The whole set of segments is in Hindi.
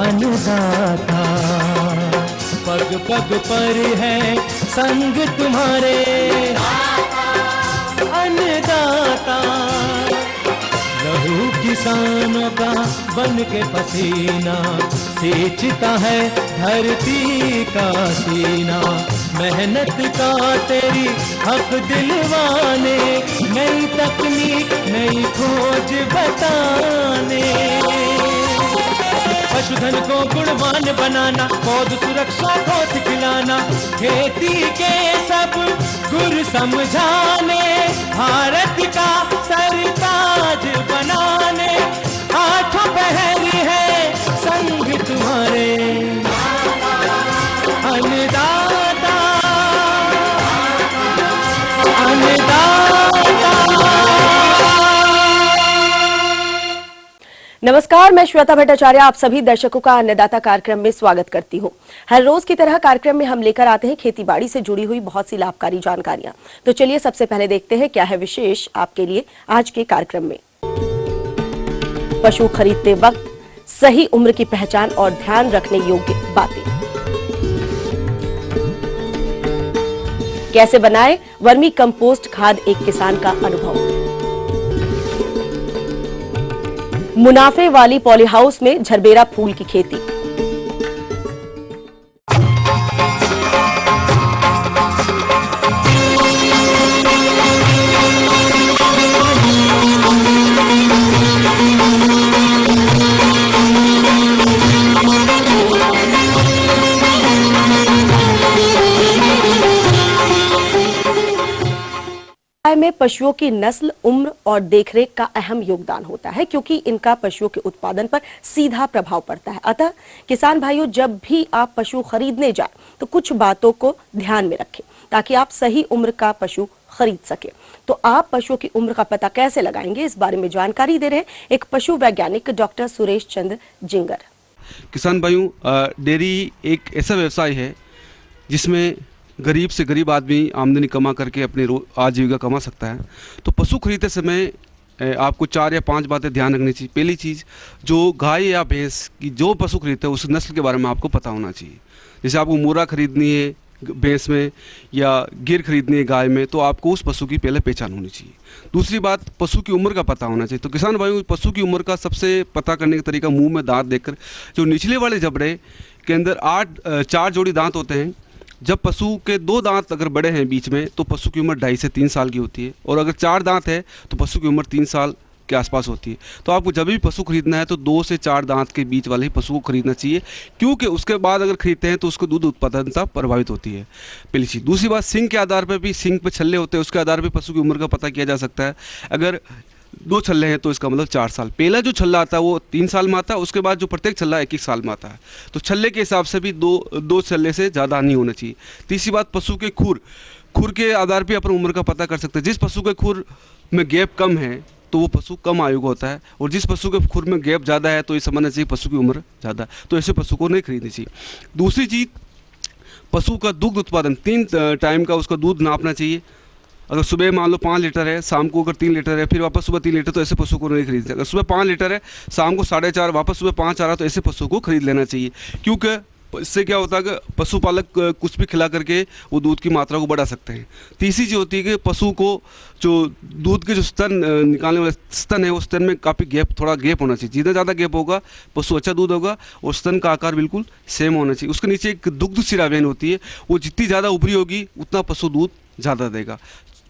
अन्नदाता। पग पग पर है संग तुम्हारे अन्नदाता। लहू किसानों का बन के पसीना सींचता है धरती का सीना। मेहनत का तेरी हक दिलवाने, नई तकनीक नई खोज बताने। पशुधन को गुणवान बनाना, पौध सुरक्षा को सिखलाना, खेती के सब गुर समझाने, भारत का सरताज बनाने। आठों पहर है संग तुम्हारे अन्नदाता अन्नदाता। नमस्कार, मैं श्वेता भट्टाचार्य आप सभी दर्शकों का अन्नदाता कार्यक्रम में स्वागत करती हूं। हर रोज की तरह कार्यक्रम में हम लेकर आते हैं खेतीबाड़ी से जुड़ी हुई बहुत सी लाभकारी जानकारियां। तो चलिए सबसे पहले देखते हैं क्या है विशेष आपके लिए आज के कार्यक्रम में। पशु खरीदते वक्त सही उम्र की पहचान और ध्यान रखने योग्य बातें। कैसे बनाए वर्मी कंपोस्ट खाद, एक किसान का अनुभव। मुनाफे वाली पॉली हाउस में झरबेरा फूल की खेती। में पशुओं की नस्ल, उम्र और देखरेख का अहम योगदान होता है, क्योंकि इनका पशुओं के उत्पादन पर सीधा प्रभाव पड़ता है। अतः किसान भाइयों, जब भी आप पशु खरीदने जाएं तो कुछ बातों को ध्यान में रखें ताकि आप सही उम्र का पशु खरीद सके। तो आप पशुओं की उम्र का पता कैसे लगाएंगे, इस बारे में जानकारी दे रहे हैं एक पशु वैज्ञानिक डॉक्टर सुरेश चंद्र जिंगर। किसान भाइयों, डेयरी एक ऐसा व्यवसाय है जिसमें गरीब से गरीब आदमी आमदनी कमा करके अपनी आजीविका कमा सकता है। तो पशु खरीदते समय आपको 4 या 5 बातें ध्यान रखनी चाहिए। पहली चीज़, जो गाय या भैंस की जो पशु खरीदते हैं उस नस्ल के बारे में आपको पता होना चाहिए। जैसे आपको मूरा खरीदनी है भैंस में या गिर खरीदनी है गाय में, तो आपको उस पशु की पहले पहचान होनी चाहिए। दूसरी बात, पशु की उम्र का पता होना चाहिए। तो किसान भाइयों, पशु की उम्र का सबसे पता करने का तरीका मुँह में दांत देखकर, जो निचले वाले जबड़े के अंदर 4 जोड़ी दांत होते हैं, जब पशु के 2 दांत अगर बड़े हैं बीच में तो पशु की उम्र 2.5 से 3 साल की होती है, और अगर 4 दांत है तो पशु की उम्र 3 साल के आसपास होती है। तो आपको जब भी पशु खरीदना है तो 2 से 4 दांत के बीच वाले ही पशु को खरीदना चाहिए, क्योंकि उसके बाद अगर खरीदते हैं तो उसको दूध उत्पादनता प्रभावित होती है, पहली चीज़। दूसरी बात, सिंग के आधार पर भी, सिंग पे छल्ले होते हैं, उसके आधार पर पशु की उम्र का पता किया जा सकता है। अगर 2 छल्ले हैं तो इसका मतलब 4 साल। पहला जो छल्ला आता है वो 3 साल में आता है, उसके बाद जो प्रत्येक छल्ला 1-1 साल में आता है। तो छल्ले के हिसाब से भी 2 छल्ले से ज़्यादा नहीं होना चाहिए। तीसरी बात, पशु के खुर के आधार पर अपन उम्र का पता कर सकते हैं। जिस पशु के खुर में गैप कम है तो वो पशु कम आयु का होता है, और जिस पशु के खुर में गैप ज़्यादा है तो ये समझना चाहिए पशु की उम्र ज़्यादा है। तो ऐसे पशु को नहीं खरीदनी चाहिए। दूसरी चीज़, पशु का दुग्ध उत्पादन 3 टाइम का उसका दूध नापना चाहिए। अगर सुबह मान लो 5 लीटर है, शाम को अगर 3 लीटर है, फिर वापस सुबह 3 लीटर, तो ऐसे पशु को नहीं खरीदना। अगर सुबह 5 लीटर है, शाम को 4.5, वापस सुबह 5 आ रहा, तो ऐसे पशु को खरीद लेना चाहिए। क्योंकि इससे क्या होता है कि पशुपालक कुछ भी खिला करके वो दूध की मात्रा को बढ़ा सकते हैं। तीसरी चीज़ होती है कि पशु को जो दूध के जो स्तन निकालने वाले स्तन है, उस स्तन में काफ़ी थोड़ा गैप होना चाहिए। जितना ज़्यादा गैप होगा पशु अच्छा दूध होगा, और स्तन का आकार बिल्कुल सेम होना चाहिए। उसके नीचे एक दुग्ध शिरा वेन होती है, वो जितनी ज़्यादा उभरी होगी उतना पशु दूध ज़्यादा देगा।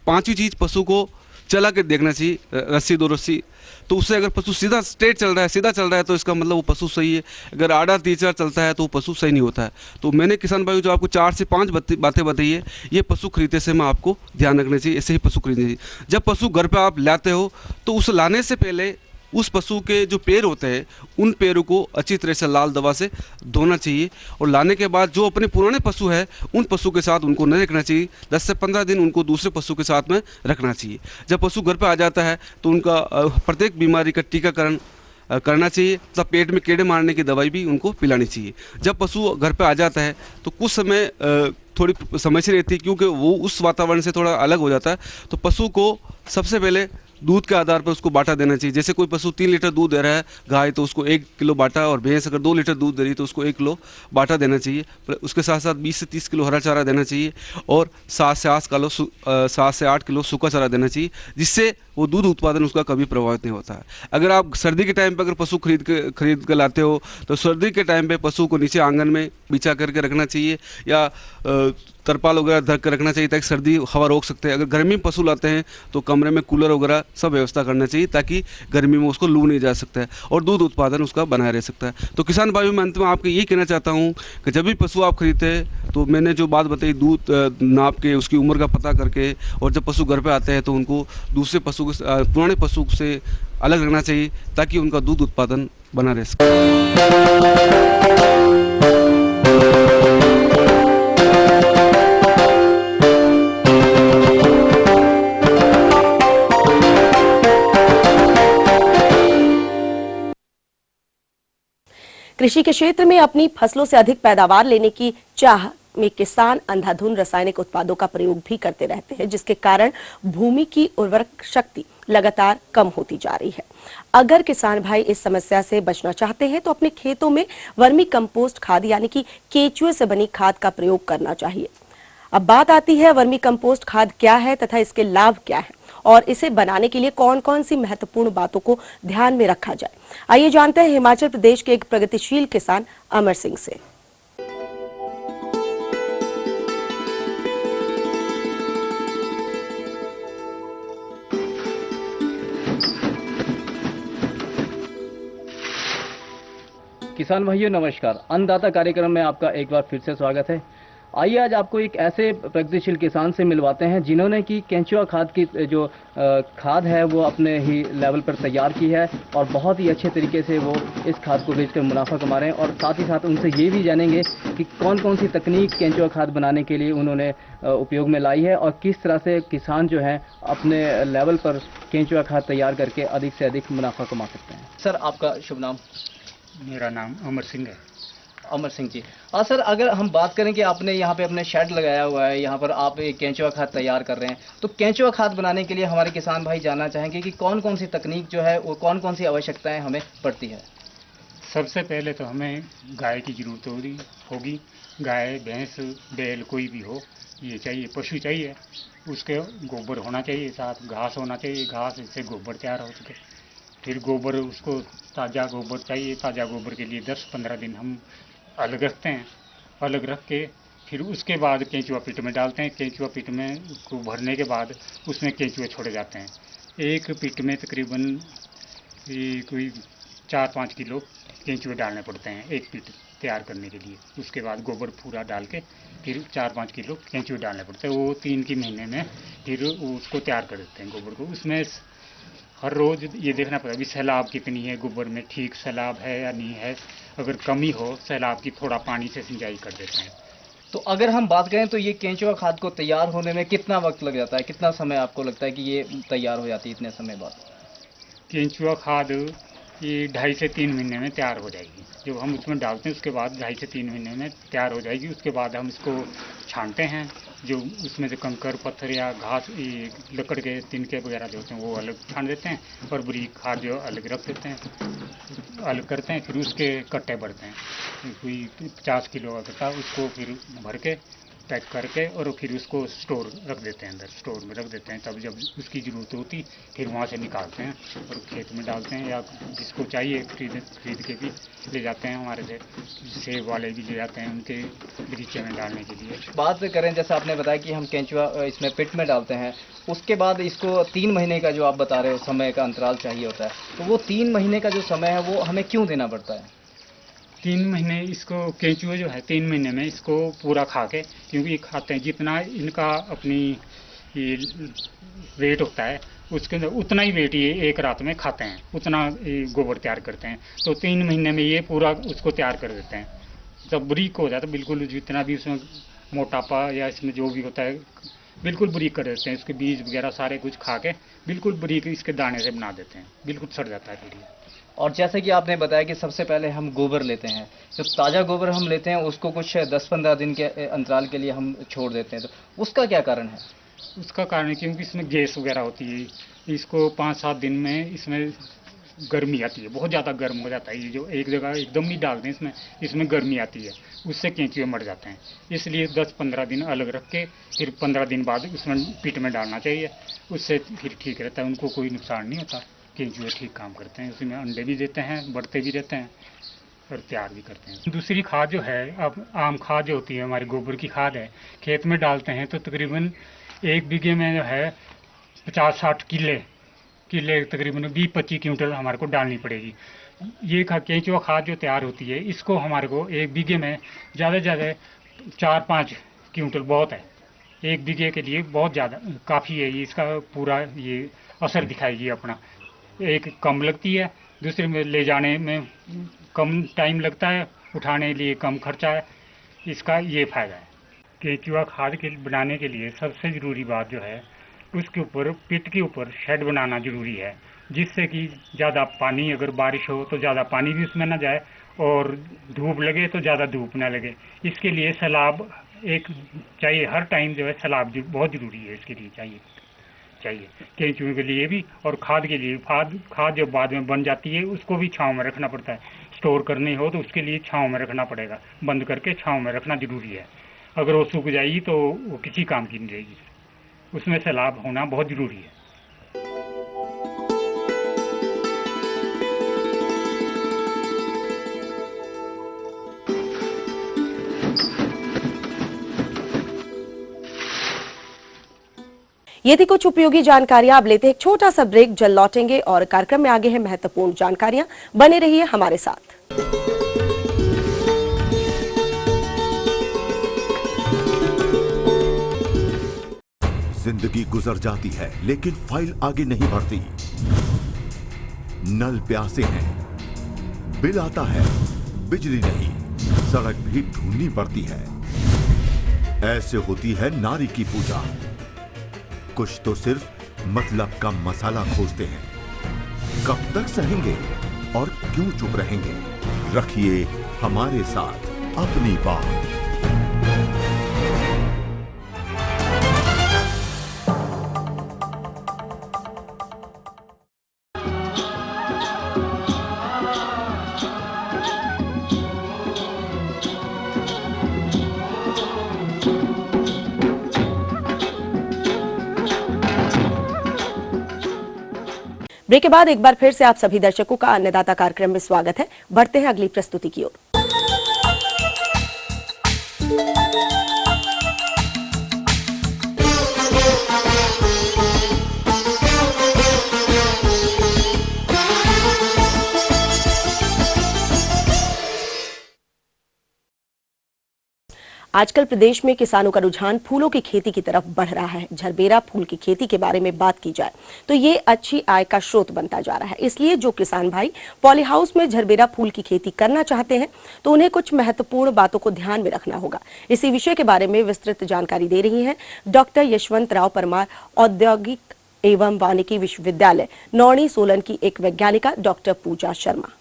5वीं चीज़, पशु को चला के देखना चाहिए, रस्सी 2 रस्सी। तो उससे अगर पशु सीधा स्ट्रेट चल रहा है, सीधा चल रहा है, तो इसका मतलब वो पशु सही है। अगर आड़ा तीसरा चलता है तो वो पशु सही नहीं होता है। तो मैंने किसान भाइयों जो आपको 4 से 5 बातें बताई है, ये पशु खरीदते समय आपको ध्यान रखना चाहिए। ऐसे ही पशु खरीदना चाहिए। जब पशु घर पर आप लाते हो तो उस लाने से पहले उस पशु के जो पैर होते हैं उन पैरों को अच्छी तरह से लाल दवा से धोना चाहिए, और लाने के बाद जो अपने पुराने पशु है उन पशु के साथ उनको नहीं रखना चाहिए। 10 से 15 दिन उनको दूसरे पशु के साथ में रखना चाहिए। जब पशु घर पर आ जाता है तो उनका प्रत्येक बीमारी का टीकाकरण करना चाहिए, तब पेट में कीड़े मारने की दवाई भी उनको पिलानी चाहिए। जब पशु घर पे आ जाता है तो कुछ समय थोड़ी समस्या रहती है, क्योंकि वो उस वातावरण से थोड़ा अलग हो जाता है। तो पशु को सबसे पहले दूध के आधार पर उसको बाटा देना चाहिए। जैसे कोई पशु 3 लीटर दूध दे रहा है गाय, तो उसको 1 किलो बाटा, और भैंस अगर 2 लीटर दूध दे रही है तो उसको 1 किलो बाटा देना चाहिए। उसके साथ साथ 20 से 30 किलो हरा चारा देना चाहिए, और 7 से 8 किलो सूखा चारा देना चाहिए, जिससे वो दूध उत्पादन उसका कभी प्रभावित नहीं होता है। अगर आप सर्दी के टाइम पे अगर पशु खरीद के लाते हो तो सर्दी के टाइम पे पशु को नीचे आंगन में बिछा करके रखना चाहिए, या तरपाल वगैरह ढक कर रखना चाहिए, ताकि सर्दी हवा रोक सकते हैं। अगर गर्मी में पशु लाते हैं तो कमरे में कूलर वगैरह सब व्यवस्था करना चाहिए, ताकि गर्मी में उसको लू नहीं जा सकता है और दूध उत्पादन उसका बनाया रह सकता है। तो किसान भाइयों, मैं अंत में आपको यही कहना चाहता हूँ कि जब भी पशु आप खरीदते हैं तो मैंने जो बात बताई, दूध नाप के, उसकी उम्र का पता करके, और जब पशु घर पर आते हैं तो उनको दूसरे पशु पुराने पशु से अलग रखना चाहिए, ताकि उनका दूध उत्पादन बना रह सके। कृषि के क्षेत्र में अपनी फसलों से अधिक पैदावार लेने की चाह में किसान अंधाधुंध रासायनिक उत्पादों का प्रयोग भी करते रहते हैं, जिसके कारण भूमि की उर्वरक शक्ति लगातार कम होती जा रही है। अगर किसान भाई इस समस्या से बचना चाहते हैं तो अपने खेतों में वर्मी कंपोस्ट खाद यानी कि केचुए से बनी खाद का प्रयोग करना चाहिए। अब बात आती है वर्मी कंपोस्ट खाद क्या है तथा इसके लाभ क्या है, और इसे बनाने के लिए कौन कौन सी महत्वपूर्ण बातों को ध्यान में रखा जाए। आइए जानते हैं हिमाचल प्रदेश के एक प्रगतिशील किसान अमर सिंह से। किसान भाइयों नमस्कार, अन्नदाता कार्यक्रम में आपका एक बार फिर से स्वागत है। आइए आज आपको एक ऐसे प्रगतिशील किसान से मिलवाते हैं जिन्होंने की केंचुआ खाद की जो खाद है वो अपने ही लेवल पर तैयार की है, और बहुत ही अच्छे तरीके से वो इस खाद को बेचकर मुनाफा कमा रहे हैं। और साथ ही साथ उनसे ये भी जानेंगे कि कौन कौन सी तकनीक केंचुआ खाद बनाने के लिए उन्होंने उपयोग में लाई है, और किस तरह से किसान जो है अपने लेवल पर केंचुआ खाद तैयार करके अधिक से अधिक मुनाफा कमा सकते हैं। सर, आपका शुभ नाम? मेरा नाम अमर सिंह है। अमर सिंह जी, हाँ सर, अगर हम बात करें कि आपने यहाँ पे अपने शेड लगाया हुआ है, यहाँ पर आप एक केंचुआ खाद तैयार कर रहे हैं, तो केंचुआ खाद बनाने के लिए हमारे किसान भाई जानना चाहेंगे कि कौन कौन सी तकनीक जो है वो कौन कौन सी आवश्यकताएं हमें पड़ती है। सबसे पहले तो हमें गाय की ज़रूरत होगी। गाय, भैंस, बैल कोई भी हो, ये चाहिए, पशु चाहिए। उसके गोबर होना चाहिए, साथ घास होना चाहिए, घास इससे गोबर तैयार हो सके। फिर गोबर, उसको ताज़ा गोबर चाहिए। ताज़ा गोबर के लिए 10-15 दिन हम अलग रखते हैं। अलग रख के फिर उसके बाद केंचुआ पिट में डालते हैं। केंचुआ पिट में उसको भरने के बाद उसमें केंचुए छोड़े जाते हैं। एक पिट में तकरीबन कोई 4-5 किलो केंचुए डालने पड़ते हैं एक पिट तैयार करने के लिए। उसके बाद गोबर पूरा डाल के फिर 4-5 किलो केंचुए डालने पड़ते हैं। वो 3 के महीने में फिर उसको तैयार कर देते हैं गोबर को। उसमें हर रोज़ ये देखना पड़ेगा कि सैलाब कितनी है गोबर में, ठीक सैलाब है या नहीं है। अगर कमी हो सैलाब की, थोड़ा पानी से सिंचाई कर देते हैं। तो अगर हम बात करें तो ये केंचुआ खाद को तैयार होने में कितना वक्त लग जाता है, कितना समय आपको लगता है कि ये तैयार हो जाती है इतने समय बाद? केंचुआ खाद ये 2.5 से 3 महीने में तैयार हो जाएगी। जब हम उसमें डालते हैं उसके बाद 2.5 से 3 महीने में तैयार हो जाएगी। उसके बाद हम इसको छानते हैं। जो उसमें से कंकर, पत्थर या घास, लकड़ के तिनके वगैरह जो होते हैं वो अलग छान देते हैं, और बारीक खाद जो अलग रख देते हैं, अलग करते हैं। फिर उसके कट्टे भरते हैं, कोई 50 किलो का कट्टा, उसको फिर भर के पैक करके और फिर उसको स्टोर रख देते हैं, अंदर स्टोर में रख देते हैं। तब जब उसकी ज़रूरत होती फिर वहाँ से निकालते हैं और खेत में डालते हैं, या जिसको चाहिए खरीद के भी ले जाते हैं। हमारे से सेब वाले भी ले जाते हैं उनके बगीचे में डालने के लिए। बात करें, जैसे आपने बताया कि हम केंचुआ इसमें पिट में डालते हैं, उसके बाद इसको 3 महीने का जो आप बता रहे हो समय का अंतराल चाहिए होता है, तो वो 3 महीने का जो समय है वो हमें क्यों देना पड़ता है? 3 महीने इसको, केंचुए जो है 3 महीने में इसको पूरा खा के, क्योंकि ये खाते हैं जितना इनका अपनी वेट होता है उसके अंदर उतना ही वेट ये एक रात में खाते हैं, उतना गोबर तैयार करते हैं। तो 3 महीने में ये पूरा उसको तैयार कर देते हैं। जब बारीक हो जाता है बिल्कुल, जितना भी उसमें मोटापा या इसमें जो भी होता है बिल्कुल बारीक कर देते हैं। इसके बीज वगैरह सारे कुछ खा के बिल्कुल बारीक इसके दाने से बना देते हैं, बिल्कुल सड़ जाता है फिर ये। और जैसे कि आपने बताया कि सबसे पहले हम गोबर लेते हैं, जो ताज़ा गोबर हम लेते हैं उसको कुछ 10-15 दिन के अंतराल के लिए हम छोड़ देते हैं, तो उसका क्या कारण है? उसका कारण है क्योंकि इसमें गैस वगैरह होती है, इसको 5-7 दिन में इसमें गर्मी आती है, बहुत ज़्यादा गर्म हो जाता है। ये जो एक जगह एकदम नहीं डाल दें इसमें गर्मी आती है, उससे केंचुए मर जाते हैं। इसलिए 10-15 दिन अलग रख के फिर 15 दिन बाद उसमें पिट में डालना चाहिए, उससे फिर ठीक रहता है, उनको कोई नुकसान नहीं होता। केंचुए ठीक काम करते हैं, उसमें अंडे भी देते हैं, बढ़ते भी रहते हैं और तैयार भी करते हैं। दूसरी खाद जो है, अब आम खाद जो होती है हमारी गोबर की खाद है, खेत में डालते हैं तो तकरीबन 1 बीघे में जो है 50-60 किले तकरीबन 20-25 क्विंटल हमारे को डालनी पड़ेगी। ये केंचुआ खाद जो तैयार होती है, इसको हमारे को 1 बीघे में ज़्यादा से ज़्यादा 4-5 क्विंटल बहुत है। 1 बीघे के लिए बहुत ज़्यादा काफ़ी है, इसका पूरा ये असर दिखाएगी अपना। एक कम लगती है, दूसरे में ले जाने में कम टाइम लगता है, उठाने के लिए कम खर्चा है, इसका ये फ़ायदा है। केंचुआ खाद के बनाने के लिए सबसे ज़रूरी बात जो है, उसके ऊपर पिट के ऊपर शेड बनाना ज़रूरी है, जिससे कि ज़्यादा पानी, अगर बारिश हो तो ज़्यादा पानी भी उसमें ना जाए और धूप लगे तो ज़्यादा धूप ना लगे। इसके लिए सैलाब एक चाहिए, हर टाइम जो है सैलाब बहुत ज़रूरी है, इसके लिए चाहिए केंचुए के लिए भी और खाद के लिए। खाद जब बाद में बन जाती है उसको भी छांव में रखना पड़ता है, स्टोर करनी हो तो उसके लिए छांव में रखना पड़ेगा, बंद करके छांव में रखना ज़रूरी है। अगर वो सूख जाएगी तो वो किसी काम की नहीं रहेगी, उसमें सैलाब होना बहुत ज़रूरी है। ये थी कुछ उपयोगी जानकारियां। अब लेते हैं एक छोटा सा ब्रेक, जल्द लौटेंगे और कार्यक्रम में आगे हैं महत्वपूर्ण जानकारियां। बने रहिए हमारे साथ। जिंदगी गुजर जाती है लेकिन फाइल आगे नहीं बढ़ती। नल प्यासे हैं, बिल आता है, बिजली नहीं, सड़क भी ढूंढनी पड़ती है। ऐसे होती है नारी की पूजा। कुछ तो सिर्फ मतलब का मसाला खोजते हैं। कब तक सहेंगे और क्यों चुप रहेंगे? रखिए हमारे साथ अपनी बात। ब्रेक के बाद एक बार फिर से आप सभी दर्शकों का अन्नदाता कार्यक्रम में स्वागत है। बढ़ते हैं अगली प्रस्तुति की ओर। आजकल प्रदेश में किसानों का रुझान फूलों की खेती की तरफ बढ़ रहा है। झरबेरा फूल की खेती के बारे में बात की जाए तो ये अच्छी आय का स्रोत बनता जा रहा है। इसलिए जो किसान भाई पॉली हाउस में झरबेरा फूल की खेती करना चाहते हैं तो उन्हें कुछ महत्वपूर्ण बातों को ध्यान में रखना होगा। इसी विषय के बारे में विस्तृत जानकारी दे रही हैं डॉक्टर यशवंत राव परमार, औद्योगिक एवं वानिकी विश्वविद्यालय नौणी सोलन की एक वैज्ञानिका डॉक्टर पूजा शर्मा।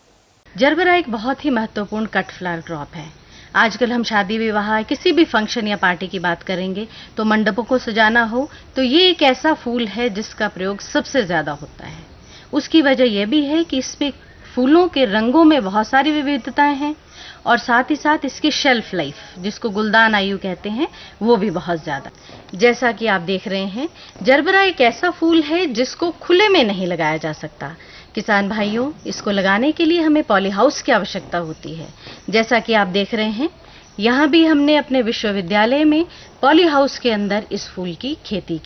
झरबेरा एक बहुत ही महत्वपूर्ण कट फ्लावर क्रॉप है। आजकल हम शादी विवाह किसी भी फंक्शन या पार्टी की बात करेंगे तो मंडपों को सजाना हो तो ये एक ऐसा फूल है जिसका प्रयोग सबसे ज्यादा होता है। उसकी वजह यह भी है कि इसमें फूलों के रंगों में बहुत सारी विविधताएं हैं और साथ ही साथ इसकी शेल्फ लाइफ, जिसको गुलदान आयु कहते हैं, वो भी बहुत ज्यादा। जैसा कि आप देख रहे हैं, झरबेरा एक ऐसा फूल है जिसको खुले में नहीं लगाया जा सकता। किसान भाइयों, इसको लगाने के लिए हमें पॉली हाउस की आवश्यकता होती है। जैसा कि आप देख रहे हैं, यहाँ भी हमने अपने विश्वविद्यालय में पॉली हाउस के अंदर इस फूल की खेती।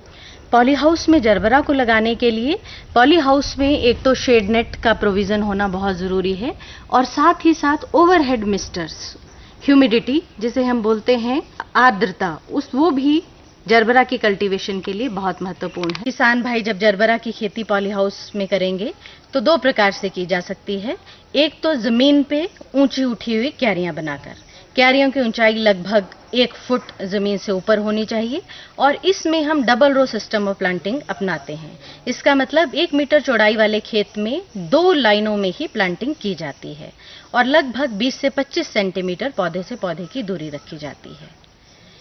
पॉली हाउस में झरबेरा को लगाने के लिए पॉली हाउस में एक तो शेड नेट का प्रोविजन होना बहुत ज़रूरी है और साथ ही साथ ओवरहेड मिस्टर्स, ह्यूमिडिटी जिसे हम बोलते हैं आर्द्रता, वो भी झरबेरा की कल्टीवेशन के लिए बहुत महत्वपूर्ण है। किसान भाई जब झरबेरा की खेती पॉली हाउस में करेंगे तो दो प्रकार से की जा सकती है। एक तो जमीन पे ऊंची उठी हुई क्यारियां बनाकर, क्यारियों की ऊंचाई लगभग 1 फुट जमीन से ऊपर होनी चाहिए और इसमें हम double row system of planting अपनाते हैं। इसका मतलब 1 मीटर चौड़ाई वाले खेत में 2 लाइनों में ही प्लांटिंग की जाती है और लगभग 20 से 25 सेंटीमीटर पौधे से पौधे की दूरी रखी जाती है।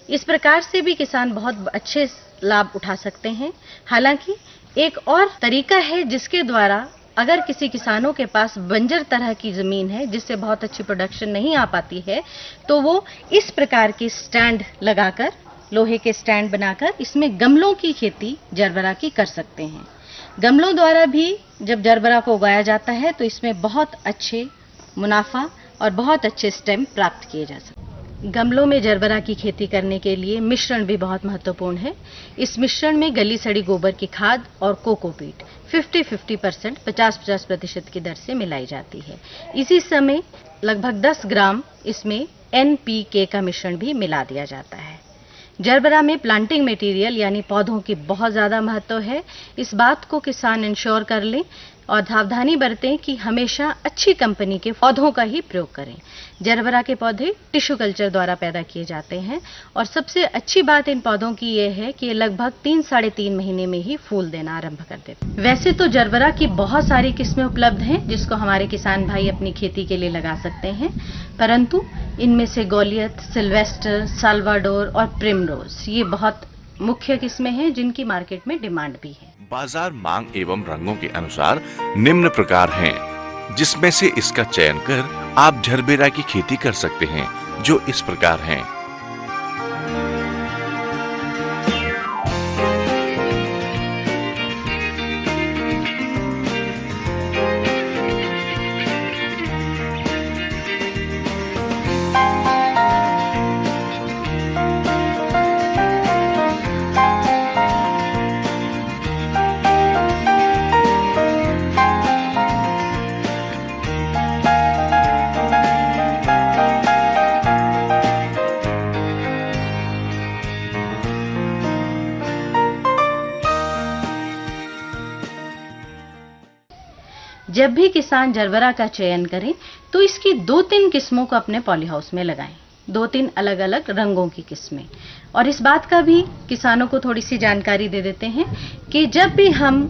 इस प्रकार से भी किसान बहुत अच्छे लाभ उठा सकते हैं। हालांकि एक और तरीका है जिसके द्वारा अगर किसी किसानों के पास बंजर तरह की जमीन है जिससे बहुत अच्छी प्रोडक्शन नहीं आ पाती है, तो वो इस प्रकार के स्टैंड लगाकर, लोहे के स्टैंड बनाकर इसमें गमलों की खेती जरबरा की कर सकते हैं। गमलों द्वारा भी जब जरबरा को उगाया जाता है तो इसमें बहुत अच्छे मुनाफा और बहुत अच्छे स्टेम प्राप्त किए जा सकते हैं। गमलों में जरबरा की खेती करने के लिए मिश्रण भी बहुत महत्वपूर्ण है। इस मिश्रण में गली सड़ी गोबर की खाद और कोकोपीट 50-50%, 50-50% की दर से मिलाई जाती है। इसी समय लगभग 10 ग्राम इसमें NPK का मिश्रण भी मिला दिया जाता है। जरबरा में प्लांटिंग मटेरियल यानी पौधों की बहुत ज़्यादा महत्व है। इस बात को किसान इंश्योर कर लें और सावधानी बरतें कि हमेशा अच्छी कंपनी के पौधों का ही प्रयोग करें। जरबरा के पौधे टिश्यू कल्चर द्वारा पैदा किए जाते हैं और सबसे अच्छी बात इन पौधों की यह है कि ये लगभग 3-3.5 महीने में ही फूल देना आरंभ कर देते हैं। वैसे तो जरबरा की बहुत सारी किस्में उपलब्ध हैं जिसको हमारे किसान भाई अपनी खेती के लिए लगा सकते हैं, परंतु इनमें से गोलियत, सिल्वेस्टर, साल्वाडोर और प्रिमरोज ये बहुत मुख्य किस्में हैं जिनकी मार्केट में डिमांड भी है। बाजार मांग एवं रंगों के अनुसार निम्न प्रकार हैं, जिसमें से इसका चयन कर आप जरबेरा की खेती कर सकते हैं, जो इस प्रकार हैं। जब भी किसान जरबरा का चयन करें तो इसकी 2-3 किस्मों को अपने पॉली हाउस में लगाएं, 2-3 अलग अलग रंगों की किस्में। और इस बात का भी किसानों को थोड़ी सी जानकारी दे देते हैं कि जब भी हम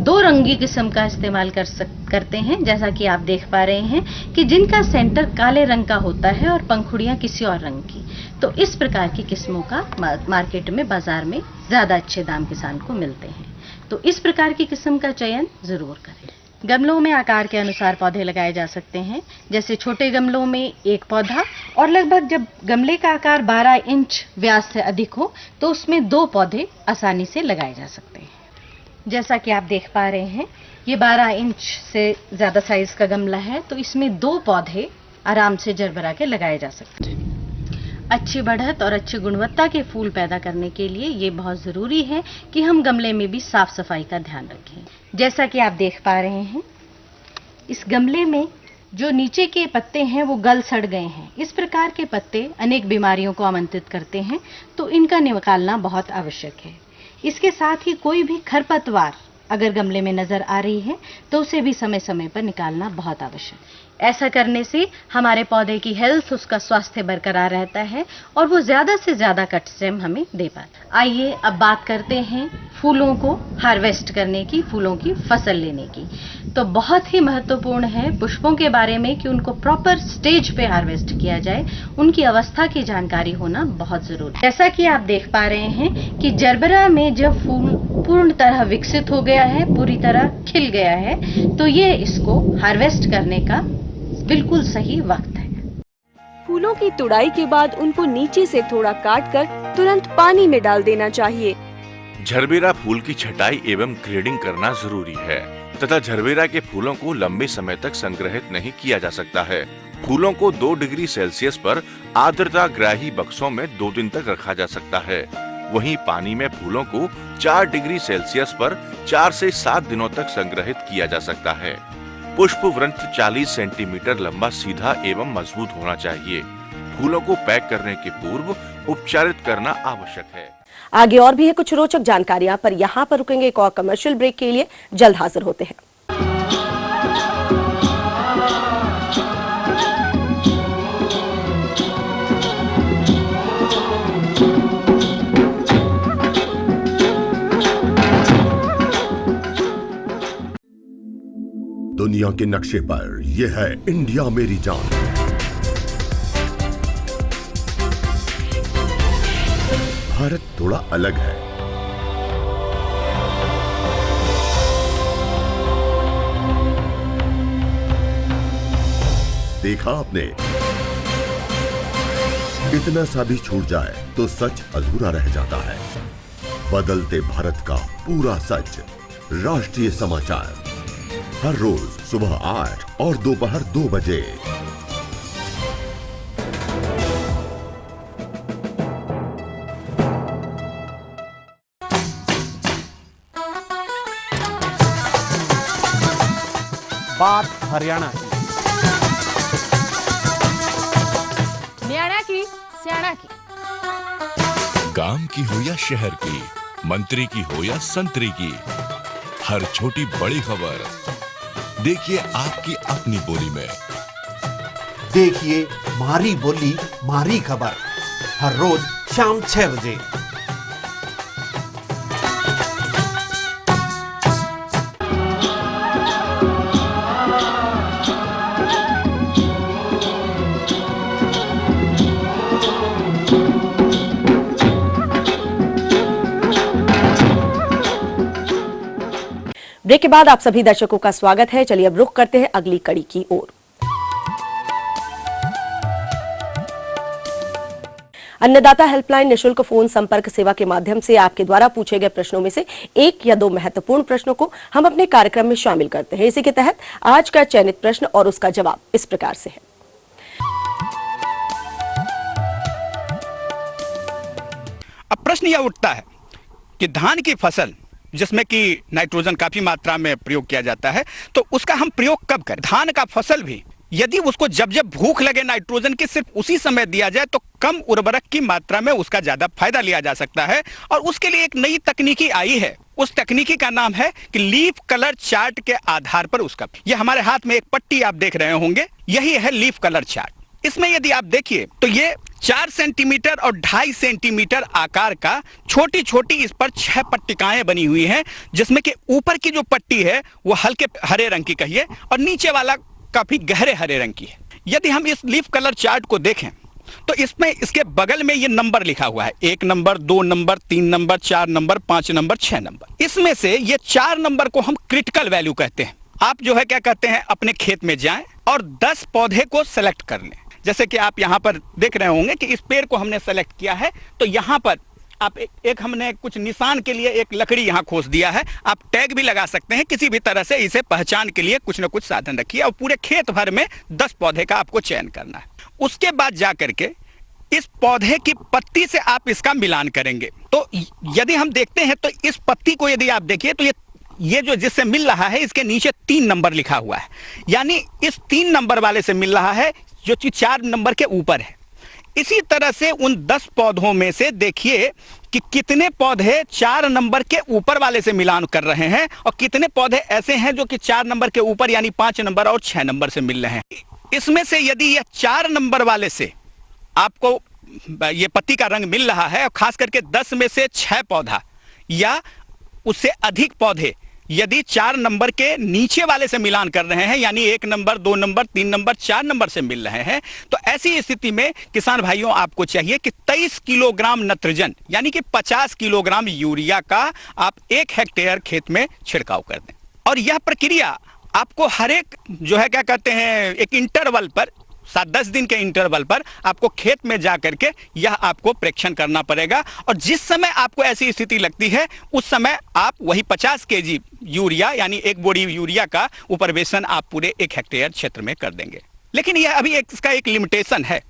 2 रंगी किस्म का इस्तेमाल करते हैं, जैसा कि आप देख पा रहे हैं कि जिनका सेंटर काले रंग का होता है और पंखुड़ियां किसी और रंग की, तो इस प्रकार की किस्मों का मार्केट में, बाजार में ज़्यादा अच्छे दाम किसान को मिलते हैं। तो इस प्रकार की किस्म का चयन ज़रूर करें। गमलों में आकार के अनुसार पौधे लगाए जा सकते हैं, जैसे छोटे गमलों में 1 पौधा और लगभग जब गमले का आकार 12 इंच व्यास से अधिक हो तो उसमें 2 पौधे आसानी से लगाए जा सकते हैं। जैसा कि आप देख पा रहे हैं ये 12 इंच से ज़्यादा साइज का गमला है, तो इसमें 2 पौधे आराम से जरबरा के लगाए जा सकते हैं। अच्छी बढ़त और अच्छी गुणवत्ता के फूल पैदा करने के लिए ये बहुत ज़रूरी है कि हम गमले में भी साफ सफाई का ध्यान रखें। जैसा कि आप देख पा रहे हैं इस गमले में जो नीचे के पत्ते हैं वो गल सड़ गए हैं। इस प्रकार के पत्ते अनेक बीमारियों को आमंत्रित करते हैं, तो इनका निकालना बहुत आवश्यक है। इसके साथ ही कोई भी खरपतवार अगर गमले में नजर आ रही है तो उसे भी समय समय पर निकालना बहुत आवश्यक है। ऐसा करने से हमारे पौधे की हेल्थ, उसका स्वास्थ्य बरकरार रहता है और वो ज़्यादा से ज़्यादा कट स्टेम हमें दे पाता है। आइए अब बात करते हैं फूलों को हार्वेस्ट करने की, फूलों की फसल लेने की। तो बहुत ही महत्वपूर्ण है पुष्पों के बारे में कि उनको प्रॉपर स्टेज पे हार्वेस्ट किया जाए, उनकी अवस्था की जानकारी होना बहुत ज़रूरी है। जैसा कि आप देख पा रहे हैं कि जरबरा में जब फूल पूर्ण तरह विकसित हो गया है, पूरी तरह खिल गया है, तो ये इसको हार्वेस्ट करने का बिल्कुल सही वक्त है। फूलों की तुड़ाई के बाद उनको नीचे से थोड़ा काटकर तुरंत पानी में डाल देना चाहिए। जरबेरा फूल की छटाई एवं ग्रेडिंग करना जरूरी है तथा जरबेरा के फूलों को लंबे समय तक संग्रहित नहीं किया जा सकता है। फूलों को 2 डिग्री सेल्सियस पर आर्द्रता ग्राही बक्सों में 2 दिन तक रखा जा सकता है। वहीं पानी में फूलों को 4 डिग्री सेल्सियस पर 4 से 7 दिनों तक संग्रहित किया जा सकता है। पुष्प वृंत 40 सेंटीमीटर लंबा, सीधा एवं मजबूत होना चाहिए। फूलों को पैक करने के पूर्व उपचारित करना आवश्यक है। आगे और भी है कुछ रोचक जानकारियां, पर यहाँ पर रुकेंगे एक और कमर्शियल ब्रेक के लिए। जल्द हाजिर होते हैं। दुनिया के नक्शे पर यह है इंडिया मेरी जान। भारत थोड़ा अलग है। देखा आपने? इतना सा भी छूट जाए तो सच अधूरा रह जाता है। बदलते भारत का पूरा सच, राष्ट्रीय समाचार, हर रोज सुबह 8 और दोपहर 2 बजे। बात हरियाणा की, न्याणा की, स्याणा की, गांव की हो या शहर की, मंत्री की हो या संतरी की, हर छोटी बड़ी खबर देखिए आपकी अपनी बोली में। देखिए मारी बोली मारी खबर, हर रोज शाम 6 बजे। ब्रेक के बाद आप सभी दर्शकों का स्वागत है। चलिए अब रुख करते हैं अगली कड़ी की ओर। अन्नदाता हेल्पलाइन निशुल्क फोन संपर्क सेवा के माध्यम से आपके द्वारा पूछे गए प्रश्नों में से 1 या 2 महत्वपूर्ण प्रश्नों को हम अपने कार्यक्रम में शामिल करते हैं। इसी के तहत आज का चयनित प्रश्न और उसका जवाब इस प्रकार से है। अब प्रश्न यह उठता है कि धान की फसल जिसमें कि नाइट्रोजन काफी मात्रा में प्रयोग किया जाता है, तो उसका हम प्रयोग कब करें? धान का फसल भी यदि उसको जब जब भूख लगे नाइट्रोजन की सिर्फ उसी समय दिया जाए तो कम उर्वरक की मात्रा में उसका ज्यादा फायदा लिया जा सकता है। और उसके लिए एक नई तकनीकी आई है। उस तकनीकी का नाम है कि लीफ कलर चार्ट के आधार पर उसका, यह हमारे हाथ में एक पट्टी आप देख रहे होंगे, यही है लीफ कलर चार्ट। इसमें यदि आप देखिए तो ये 4 सेंटीमीटर और 2.5 सेंटीमीटर आकार का छोटी छोटी इस पर 6 पट्टिकाएं बनी हुई हैं, जिसमें कि ऊपर की जो पट्टी है वो हल्के हरे रंग की कहिए और नीचे वाला काफी गहरे हरे रंग की है। यदि हम इस लीफ कलर चार्ट को देखें तो इसमें इसके बगल में ये नंबर लिखा हुआ है, 1 number, 2 number, 3 number, 4 number, 5 number, 6 number. इसमें से ये 4 नंबर को हम क्रिटिकल वैल्यू कहते हैं। आप जो है क्या कहते हैं, अपने खेत में जाएं और 10 पौधे को सेलेक्ट कर लें। जैसे कि आप यहाँ पर देख रहे होंगे कि इस पेड़ को हमने सेलेक्ट किया है, तो यहाँ पर आप एक हमने कुछ निशान के लिए एक लकड़ी यहाँ खोस दिया है। आप टैग भी लगा सकते हैं, किसी भी तरह से इसे पहचान के लिए कुछ न कुछ साधन रखिए। और पूरे खेत भर में 10 पौधे का आपको चयन करना है। उसके बाद जा करके इस पौधे की पत्ती से आप इसका मिलान करेंगे। तो यदि हम देखते हैं तो इस पत्ती को यदि आप देखिए तो ये जो जिससे मिल रहा है इसके नीचे 3 नंबर लिखा हुआ है, यानी इस 3 नंबर वाले से मिल रहा है जो कि 4 नंबर के ऊपर है। इसी तरह से उन 10 पौधों में से देखिए कि कितने पौधे 4 नंबर के ऊपर वाले से मिलान कर रहे हैं और कितने पौधे ऐसे हैं जो कि 4 नंबर के ऊपर यानी 5 नंबर और 6 नंबर से मिल रहे हैं। इसमें से यदि यह 4 नंबर वाले से आपको ये पत्ती का रंग मिल रहा है और खास करके 10 में से 6 पौधा या उससे अधिक पौधे यदि 4 नंबर के नीचे वाले से मिलान कर रहे हैं, यानी 1 नंबर, 2 नंबर, 3 नंबर, 4 नंबर से मिल रहे हैं, तो ऐसी स्थिति में किसान भाइयों आपको चाहिए कि 23 किलोग्राम नत्रजन यानी कि 50 किलोग्राम यूरिया का आप 1 हेक्टेयर खेत में छिड़काव कर दें। और यह प्रक्रिया आपको हर एक जो है क्या कहते हैं एक इंटरवल पर 7-10 दिन के इंटरवल पर आपको खेत में जा करके यह आपको परीक्षण करना पड़ेगा। और जिस समय आपको ऐसी स्थिति लगती है उस समय आप वही 50 केजी यूरिया यानी 1 बोरी यूरिया का उपरवेशन आप पूरे 1 हेक्टेयर क्षेत्र में कर देंगे। लेकिन यह अभी इसका एक लिमिटेशन है।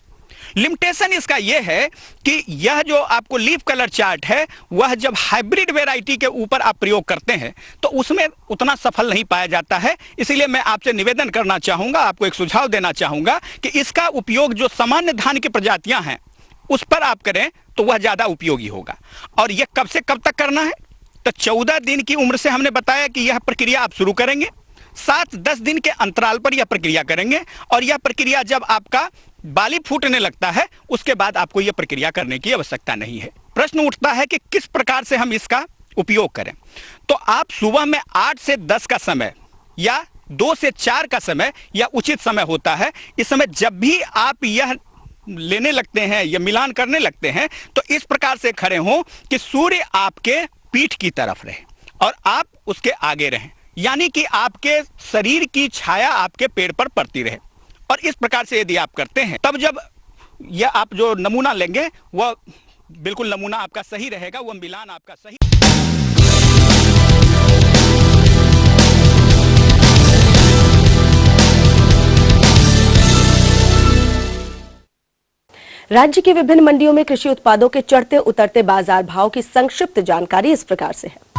लिमिटेशन इसका यह है कि यह जो आपको लीफ कलर चार्ट है वह जब हाइब्रिड वेराइटी के ऊपर आप प्रयोग करते हैं तो उसमें उतना सफल नहीं पाया जाता है। इसीलिए मैं आपसे निवेदन करना चाहूंगा, आपको एक सुझाव देना चाहूंगा कि इसका उपयोग जो सामान्य धान की प्रजातियां हैं उस पर आप करें तो वह ज्यादा उपयोगी होगा। और यह कब से कब तक करना है, तो 14 दिन की उम्र से हमने बताया कि यह प्रक्रिया आप शुरू करेंगे। 7-10 दिन के अंतराल पर यह प्रक्रिया करेंगे और यह प्रक्रिया जब आपका बाली फूटने लगता है उसके बाद आपको यह प्रक्रिया करने की आवश्यकता नहीं है। प्रश्न उठता है कि किस प्रकार से हम इसका उपयोग करें। तो आप सुबह में 8 से 10 का समय या 2 से 4 का समय यह उचित समय होता है। इस समय जब भी आप यह लेने लगते हैं या मिलान करने लगते हैं तो इस प्रकार से खड़े हों कि सूर्य आपके पीठ की तरफ रहे और आप उसके आगे रहें, यानी कि आपके शरीर की छाया आपके पेड़ पर पड़ती रहे। और इस प्रकार से यदि आप करते हैं, तब जब यह आप जो नमूना लेंगे वह बिल्कुल नमूना आपका सही रहेगा, वह मिलान आपका सही। राज्य की विभिन्न मंडियों में कृषि उत्पादों के चढ़ते उतरते बाजार भाव की संक्षिप्त जानकारी इस प्रकार से है।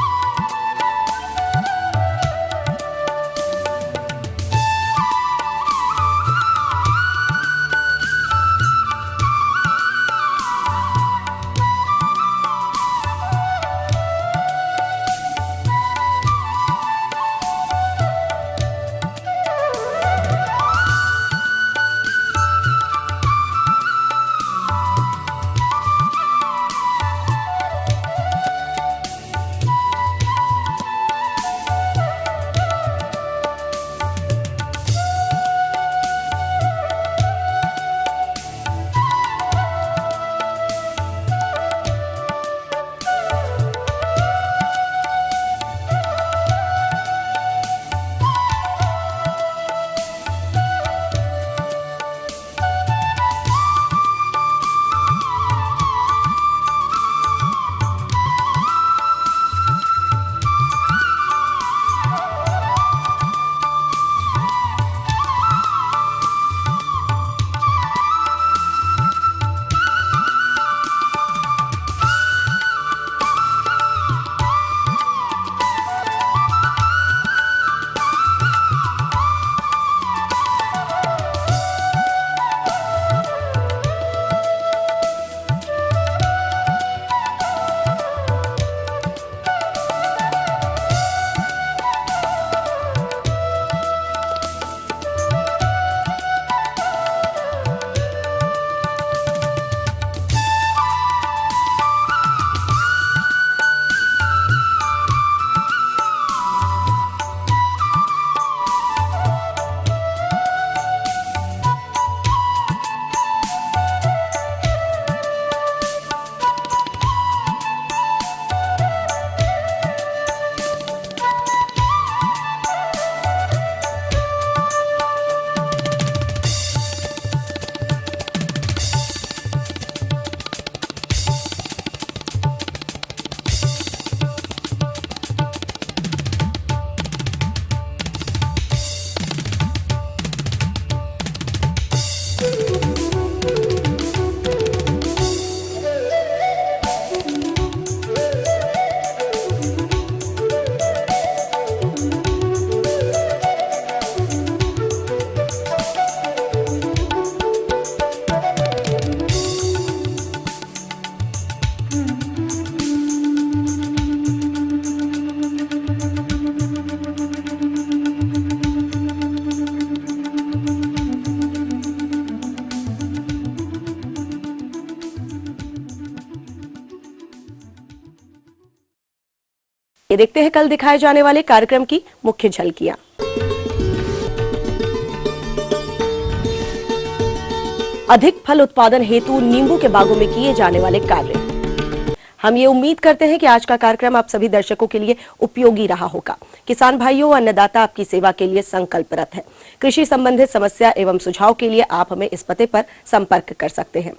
ये देखते हैं कल दिखाए जाने वाले कार्यक्रम की मुख्य झलकियां। अधिक फल उत्पादन हेतु नींबू के बागों में किए जाने वाले कार्य। हम ये उम्मीद करते हैं कि आज का कार्यक्रम आप सभी दर्शकों के लिए उपयोगी रहा होगा। किसान भाइयों व अन्नदाता आपकी सेवा के लिए संकल्परत है। कृषि संबंधित समस्या एवं सुझाव के लिए आप हमें इस पते पर संपर्क कर सकते हैं।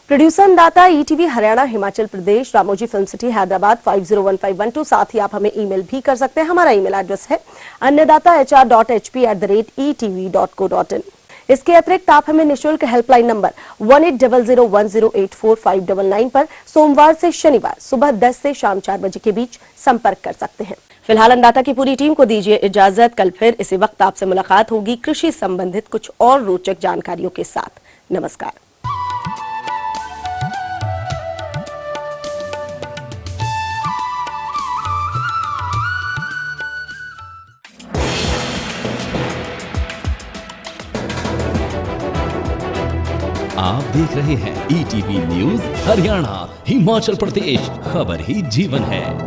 प्रोड्यूसर अन्नदाता ETV Haryana, Himachal Pradesh, Ramoji film city, Hyderabad 501512। साथ ही आप हमें ईमेल भी कर सकते हैं। हमारा ईमेल एड्रेस है annadatar.hp@etv.co.in। इसके अतिरिक्त आप हमें निःशुल्क हेल्पलाइन नंबर 180010084599 पर सोमवार से शनिवार सुबह 10 से शाम 4 बजे के बीच संपर्क कर सकते हैं। फिलहाल अन्नदाता की पूरी टीम को दीजिए इजाजत। कल फिर इसी वक्त आपसे मुलाकात होगी कृषि संबंधित कुछ और रोचक जानकारियों के साथ। नमस्कार। आप देख रहे हैं ईटीवी न्यूज हरियाणा, हिमाचल प्रदेश, खबर ही जीवन है।